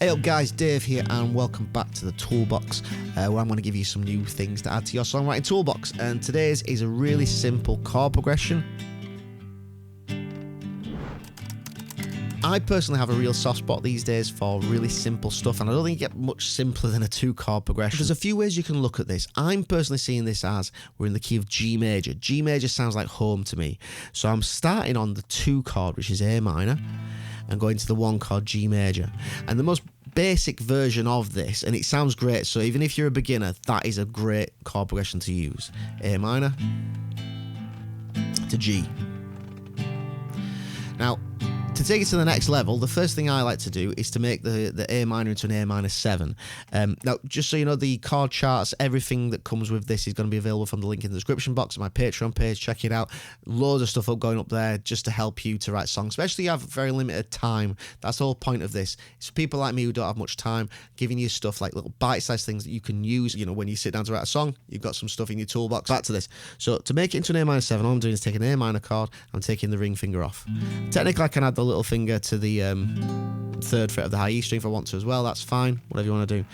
Hey up guys, Dave here and welcome back to the Toolbox where I'm going to give you some new things to add to your songwriting toolbox, and today's is a really simple chord progression. I personally have a real soft spot these days for really simple stuff, and I don't think you get much simpler than a 2-chord progression. There's a few ways you can look at this. I'm personally seeing this as we're in the key of G major. G major sounds like home to me. So I'm starting on the 2 chord, which is A minor, and going to the 1 chord, G major. And the most basic version of this, and it sounds great, so even if you're a beginner, that is a great chord progression to use. A minor to G. Now, to take it to the next level, the first thing I like to do is to make the A minor into an A minor 7. Now, just so you know, the chord charts, everything that comes with this is going to be available from the link in the description box of my Patreon page. Check it out. Loads of stuff going up there just to help you to write songs, especially if you have very limited time. That's the whole point of this. It's for people like me who don't have much time, giving you stuff like little bite-sized things that you can use. You know, when you sit down to write a song, you've got some stuff in your toolbox. Back to this. So to make it into an A minor 7, all I'm doing is taking an A minor chord, I'm taking the ring finger off. Technically, I can add the little finger to the 3rd fret of the high E string if I want to as well. That's fine, whatever you want to do.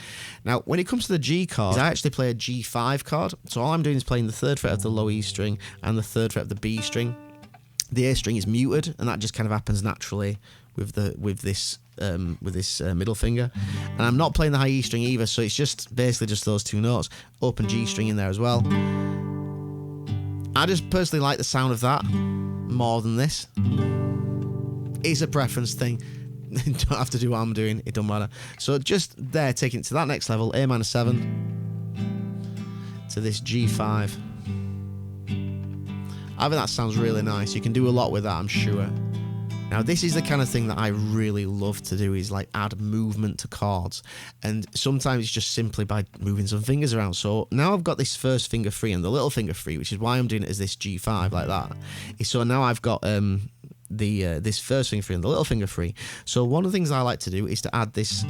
Now, when it comes to the G chord, I actually play a G5 chord. So all I'm doing is playing the 3rd fret of the low E string and the 3rd fret of the B string. The A string is muted, and that just kind of happens naturally with this middle finger. And I'm not playing the high E string either, so it's just basically just those 2 notes. Open G string in there as well. I just personally like the sound of that more than this. It's a preference thing. You don't have to do what I'm doing, it don't matter. So just there, taking it to that next level, A minor 7 to this G5. I think that sounds really nice. You can do a lot with that, I'm sure. Now, this is the kind of thing that I really love to do, is like add movement to chords. And sometimes it's just simply by moving some fingers around. So now I've got this first finger free and the little finger free, which is why I'm doing it as this G5 like that. So now I've got this first finger free and the little finger free. So one of the things I like to do is to add this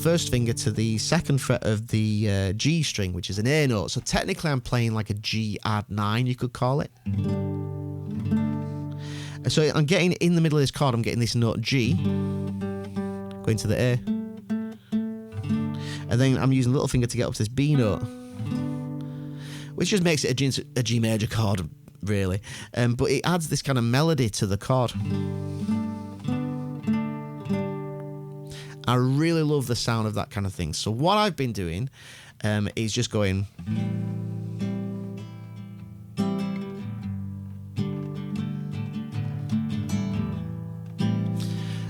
first finger to the 2nd fret of the G string, which is an A note. So technically I'm playing like a G add 9, you could call it. So I'm getting in the middle of this chord, I'm getting this note G, going to the A, and then I'm using the little finger to get up to this B note, which just makes it a G major chord, really. But it adds this kind of melody to the chord. I really love the sound of that kind of thing. So what I've been doing is just going...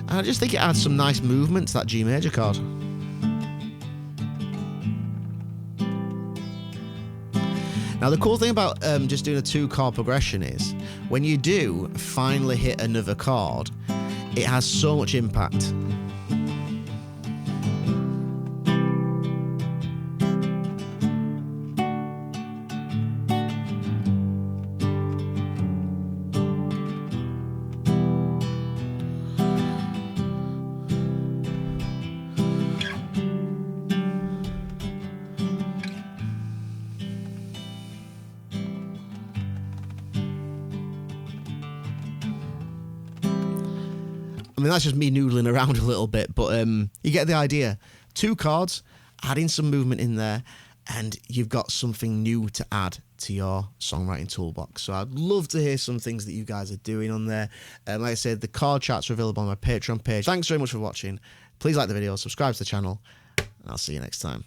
And I just think it adds some nice movement to that G major chord. Now, the cool thing about just doing a 2-chord progression is when you do finally hit another chord, it has so much impact. I mean, that's just me noodling around a little bit, but you get the idea. 2 chords, adding some movement in there, and you've got something new to add to your songwriting toolbox. So I'd love to hear some things that you guys are doing on there. Like I said, the chord charts are available on my Patreon page. Thanks very much for watching. Please like the video, subscribe to the channel, and I'll see you next time.